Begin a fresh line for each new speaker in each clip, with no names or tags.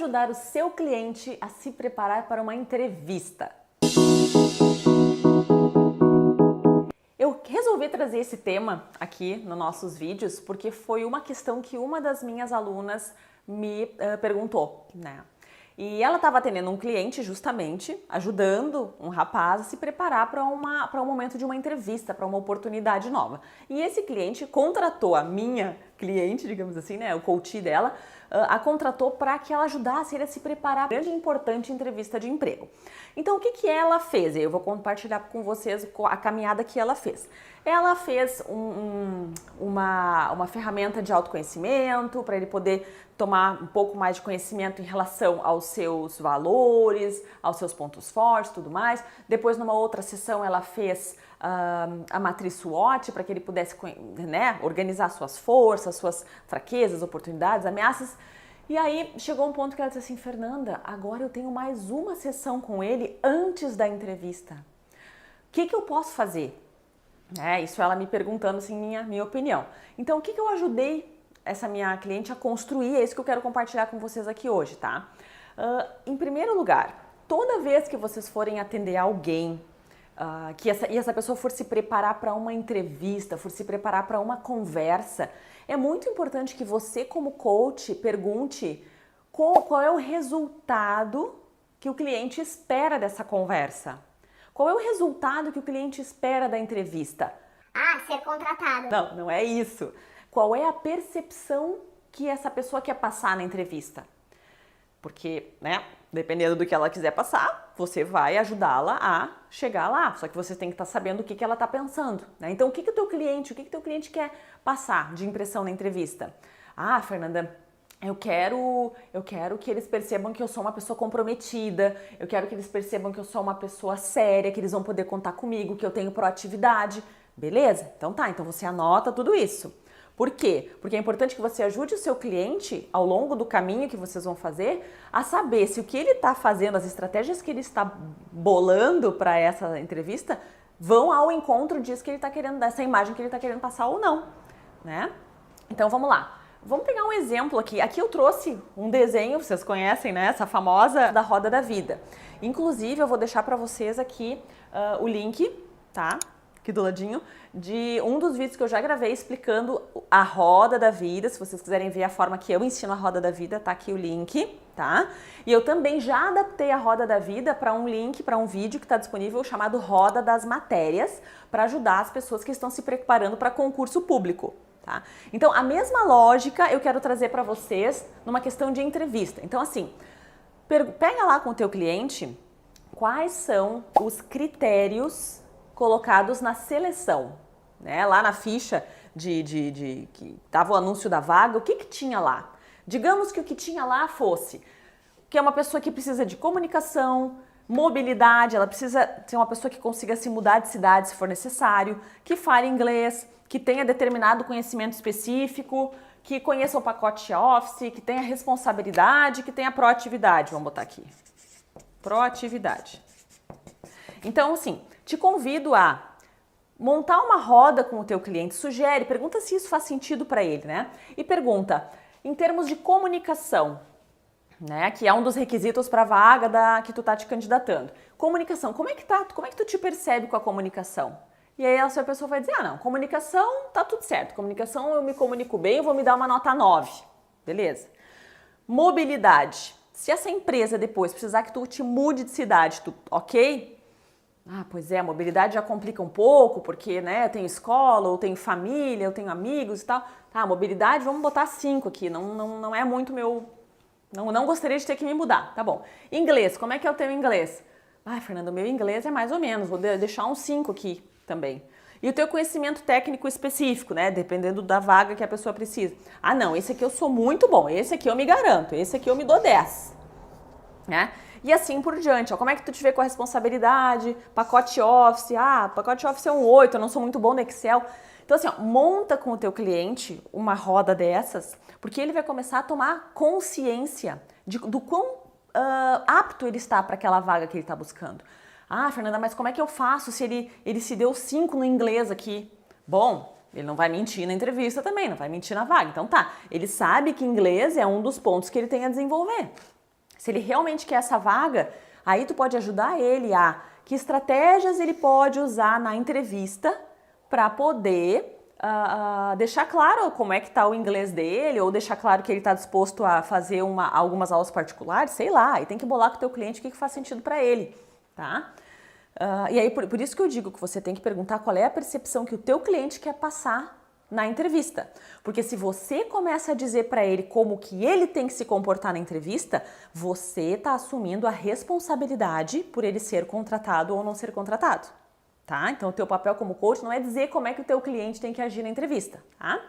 ajudar o seu cliente a se preparar para uma entrevista? Eu resolvi trazer esse tema aqui nos nossos vídeos porque foi uma questão que uma das minhas alunas me perguntou, né? E ela estava atendendo um cliente justamente, ajudando um rapaz a se preparar para um momento de uma entrevista, para uma oportunidade nova. E esse cliente contratou a minha cliente, digamos assim, né, o coach dela, a contratou para que ela ajudasse ele a se preparar para uma grande e importante entrevista de emprego. Então, o que ela fez? Eu vou compartilhar com vocês a caminhada que ela fez. Ela fez uma ferramenta de autoconhecimento para ele poder tomar um pouco mais de conhecimento em relação aos seus valores, aos seus pontos fortes e tudo mais. Depois, numa outra sessão, ela fez a matriz SWOT para que ele pudesse, né, organizar suas forças, suas fraquezas, oportunidades, ameaças. E aí chegou um ponto que ela disse assim: Fernanda, agora eu tenho mais uma sessão com ele antes da entrevista. O que eu posso fazer? Isso ela me perguntando assim, minha opinião. Então, o que eu ajudei essa minha cliente a construir? É isso que eu quero compartilhar com vocês aqui hoje, tá? Em primeiro lugar, toda vez que vocês forem atender alguém, e essa pessoa for se preparar para uma entrevista, for se preparar para uma conversa, é muito importante que você, como coach, pergunte qual é o resultado que o cliente espera dessa conversa. Qual é o resultado que o cliente espera da entrevista?
Ser contratado.
Não é isso. Qual é a percepção que essa pessoa quer passar na entrevista? Porque, né, dependendo do que ela quiser passar, você vai ajudá-la a chegar lá. Só que você tem que estar sabendo o que ela está pensando, né? Então, o que o teu cliente quer passar de impressão na entrevista? Fernanda, eu quero que eles percebam que eu sou uma pessoa comprometida, eu quero que eles percebam que eu sou uma pessoa séria, que eles vão poder contar comigo, que eu tenho proatividade. Beleza? Então tá, então você anota tudo isso. Por quê? Porque é importante que você ajude o seu cliente ao longo do caminho que vocês vão fazer a saber se o que ele está fazendo, as estratégias que ele está bolando para essa entrevista vão ao encontro disso que ele está querendo, dessa imagem que ele está querendo passar ou não, né? Então vamos lá. Vamos pegar um exemplo aqui. Aqui eu trouxe um desenho, vocês conhecem, né? Essa famosa da roda da vida. Inclusive, eu vou deixar para vocês aqui o link, tá? Aqui do ladinho, de um dos vídeos que eu já gravei explicando a roda da vida. Se vocês quiserem ver a forma que eu ensino a roda da vida, tá aqui o link, tá? E eu também já adaptei a roda da vida para um link, para um vídeo que está disponível chamado Roda das Matérias, para ajudar as pessoas que estão se preparando para concurso público. Tá? Então, a mesma lógica eu quero trazer para vocês numa questão de entrevista. Então, assim, pega lá com o teu cliente quais são os critérios colocados na seleção, né? Lá na ficha que estava o anúncio da vaga, o que tinha lá? Digamos que o que tinha lá fosse que é uma pessoa que precisa de comunicação, mobilidade, ela precisa ser uma pessoa que consiga se mudar de cidade se for necessário, que fale inglês, que tenha determinado conhecimento específico, que conheça o pacote Office, que tenha responsabilidade, que tenha proatividade. Vamos botar aqui. Proatividade. Então, assim, te convido a montar uma roda com o teu cliente, sugere, pergunta se isso faz sentido para ele, né? E pergunta, em termos de comunicação, né, que é um dos requisitos para a vaga que tu tá te candidatando. Comunicação, como é que tu te percebe com a comunicação? E aí essa pessoa vai dizer, não, comunicação tá tudo certo, comunicação eu me comunico bem, eu vou me dar uma nota 9, beleza. Mobilidade, se essa empresa depois precisar que tu te mude de cidade, ok? Pois é, a mobilidade já complica um pouco, porque, né, eu tenho escola, eu tenho família, eu tenho amigos e tal. Tá, mobilidade, vamos botar 5 aqui, não é muito meu... Não gostaria de ter que me mudar, tá bom. Inglês, como é que é o teu inglês? Fernanda, o meu inglês é mais ou menos, vou deixar um 5 aqui também. E o teu conhecimento técnico específico, né? Dependendo da vaga que a pessoa precisa. Não, esse aqui eu sou muito bom, esse aqui eu me garanto, esse aqui eu me dou 10. Né? E assim por diante, ó, como é que tu te vê com a responsabilidade, pacote Office, pacote Office é um 8, eu não sou muito bom no Excel. Então assim, ó, monta com o teu cliente uma roda dessas, porque ele vai começar a tomar consciência do quão apto ele está para aquela vaga que ele está buscando. Fernanda, mas como é que eu faço se ele se deu 5 no inglês aqui? Bom, ele não vai mentir na entrevista também, não vai mentir na vaga. Então tá, ele sabe que inglês é um dos pontos que ele tem a desenvolver. Se ele realmente quer essa vaga, aí tu pode ajudar ele a que estratégias ele pode usar na entrevista para poder deixar claro como é que está o inglês dele, ou deixar claro que ele está disposto a fazer algumas aulas particulares, sei lá, e tem que bolar com o teu cliente o que faz sentido para ele, tá? E aí, por isso que eu digo que você tem que perguntar qual é a percepção que o teu cliente quer passar na entrevista. Porque se você começa a dizer para ele como que ele tem que se comportar na entrevista, você está assumindo a responsabilidade por ele ser contratado ou não ser contratado, tá? Então, o teu papel como coach não é dizer como é que o teu cliente tem que agir na entrevista, tá?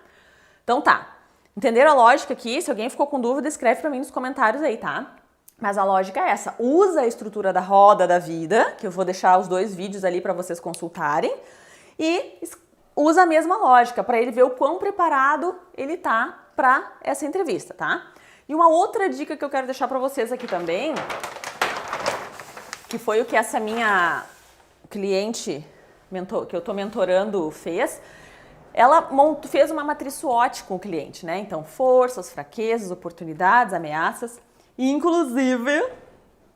Então, tá. Entenderam a lógica aqui? Se alguém ficou com dúvida, escreve para mim nos comentários aí, tá? Mas a lógica é essa. Usa a estrutura da roda da vida, que eu vou deixar os 2 vídeos ali para vocês consultarem, e usa a mesma lógica para ele ver o quão preparado ele tá para essa entrevista, tá? E uma outra dica que eu quero deixar para vocês aqui também, que foi o que essa minha cliente que eu tô mentorando fez, ela fez uma matriz SWOT com o cliente, né? Então, forças, fraquezas, oportunidades, ameaças, e inclusive,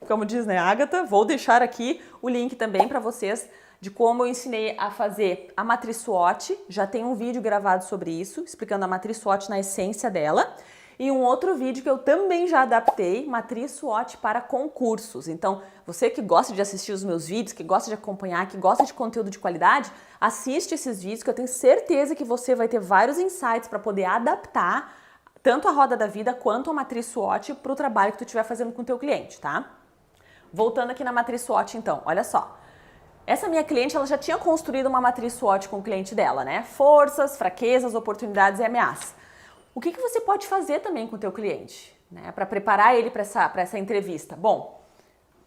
como diz, né, Agatha, vou deixar aqui o link também para vocês de como eu ensinei a fazer a matriz SWOT. Já tem um vídeo gravado sobre isso, explicando a matriz SWOT na essência dela. E um outro vídeo que eu também já adaptei, matriz SWOT para concursos. Então, você que gosta de assistir os meus vídeos, que gosta de acompanhar, que gosta de conteúdo de qualidade, assiste esses vídeos que eu tenho certeza que você vai ter vários insights para poder adaptar tanto a roda da vida quanto a matriz SWOT para o trabalho que tu estiver fazendo com o teu cliente, tá? Voltando aqui na matriz SWOT, então, olha só. Essa minha cliente, ela já tinha construído uma matriz SWOT com o cliente dela, né? Forças, fraquezas, oportunidades e ameaças. O que você pode fazer também com o teu cliente, né? Para preparar ele para essa entrevista? Bom,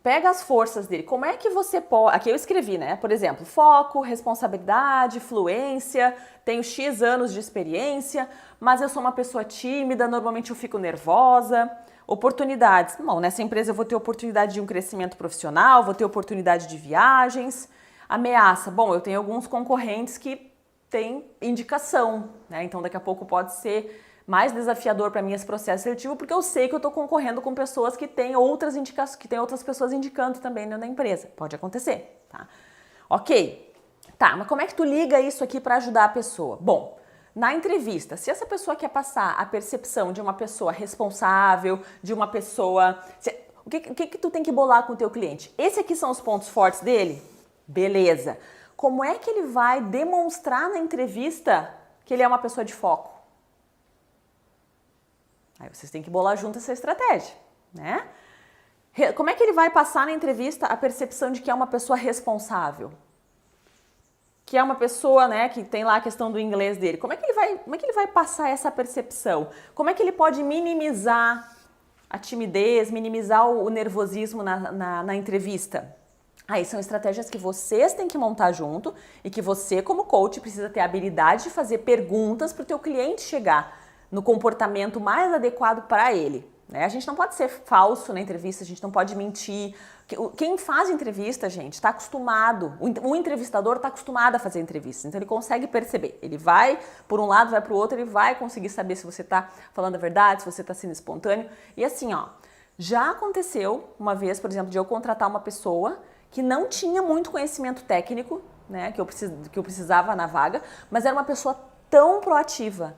pega as forças dele. Como é que você pode... Aqui eu escrevi, né? Por exemplo, foco, responsabilidade, fluência, tenho X anos de experiência, mas eu sou uma pessoa tímida, normalmente eu fico nervosa. Oportunidades. Bom, nessa empresa eu vou ter oportunidade de um crescimento profissional, vou ter oportunidade de viagens. Ameaça. Bom, eu tenho alguns concorrentes que têm indicação, né? Então daqui a pouco pode ser mais desafiador para mim esse processo seletivo, porque eu sei que eu estou concorrendo com pessoas que têm outras indicações, que tem outras pessoas indicando também dentro da empresa. Pode acontecer, tá? Ok. Tá, mas como é que tu liga isso aqui para ajudar a pessoa? Bom, na entrevista, se essa pessoa quer passar a percepção de uma pessoa responsável, de uma pessoa... O que tu tem que bolar com o teu cliente? Esses aqui são os pontos fortes dele? Beleza. Como é que ele vai demonstrar na entrevista que ele é uma pessoa de foco? Aí vocês têm que bolar junto essa estratégia, né? Como é que ele vai passar na entrevista a percepção de que é uma pessoa responsável? Que é uma pessoa, né, que tem lá a questão do inglês dele. Como é que ele vai passar essa percepção? Como é que ele pode minimizar a timidez, minimizar o nervosismo na entrevista? Aí são estratégias que vocês têm que montar junto e que você, como coach, precisa ter a habilidade de fazer perguntas para o teu cliente chegar no comportamento mais adequado para ele, né? A gente não pode ser falso na entrevista, a gente não pode mentir. Quem faz entrevista, gente, está acostumado, o entrevistador está acostumado a fazer entrevistas, então ele consegue perceber. Ele vai por um lado, vai para o outro, ele vai conseguir saber se você está falando a verdade, se você está sendo espontâneo. E assim, ó, já aconteceu uma vez, por exemplo, de eu contratar uma pessoa que não tinha muito conhecimento técnico, né, que eu precisava na vaga, mas era uma pessoa tão proativa,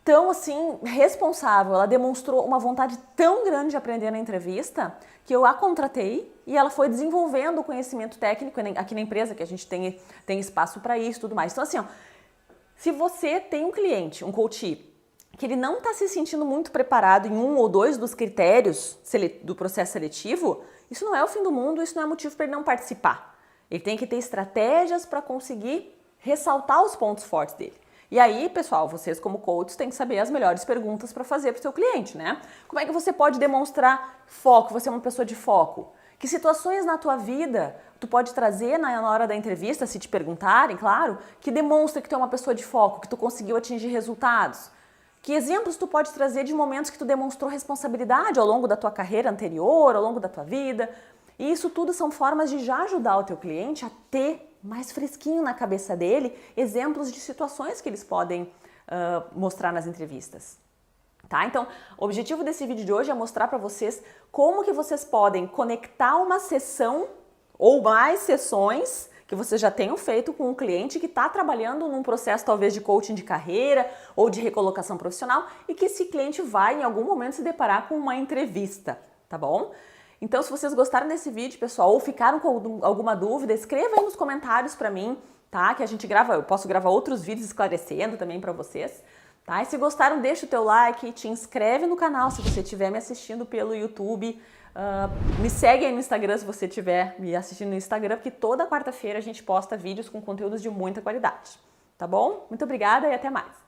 tão assim, responsável, ela demonstrou uma vontade tão grande de aprender na entrevista que eu a contratei e ela foi desenvolvendo o conhecimento técnico aqui na empresa, que a gente tem espaço para isso e tudo mais. Então assim, ó, se você tem um cliente, um coach, que ele não está se sentindo muito preparado em um ou dois dos critérios do processo seletivo, isso não é o fim do mundo, isso não é motivo para ele não participar. Ele tem que ter estratégias para conseguir ressaltar os pontos fortes dele. E aí, pessoal, vocês como coaches têm que saber as melhores perguntas para fazer para o seu cliente, né? Como é que você pode demonstrar foco, você é uma pessoa de foco? Que situações na tua vida tu pode trazer na hora da entrevista, se te perguntarem, claro, que demonstra que tu é uma pessoa de foco, que tu conseguiu atingir resultados? Que exemplos tu pode trazer de momentos que tu demonstrou responsabilidade ao longo da tua carreira anterior, ao longo da tua vida? E isso tudo são formas de já ajudar o teu cliente a ter mais fresquinho na cabeça dele exemplos de situações que eles podem mostrar nas entrevistas. Tá? Então, o objetivo desse vídeo de hoje é mostrar para vocês como que vocês podem conectar uma sessão ou mais sessões que vocês já tenham feito com um cliente que está trabalhando num processo talvez de coaching de carreira ou de recolocação profissional e que esse cliente vai em algum momento se deparar com uma entrevista, tá bom? Então, se vocês gostaram desse vídeo, pessoal, ou ficaram com alguma dúvida, escreva aí nos comentários para mim, tá? Que a gente grava, eu posso gravar outros vídeos esclarecendo também para vocês. Tá? E se gostaram, deixa o teu like, te inscreve no canal se você estiver me assistindo pelo YouTube, me segue aí no Instagram se você estiver me assistindo no Instagram, porque toda quarta-feira a gente posta vídeos com conteúdos de muita qualidade, tá bom? Muito obrigada e até mais!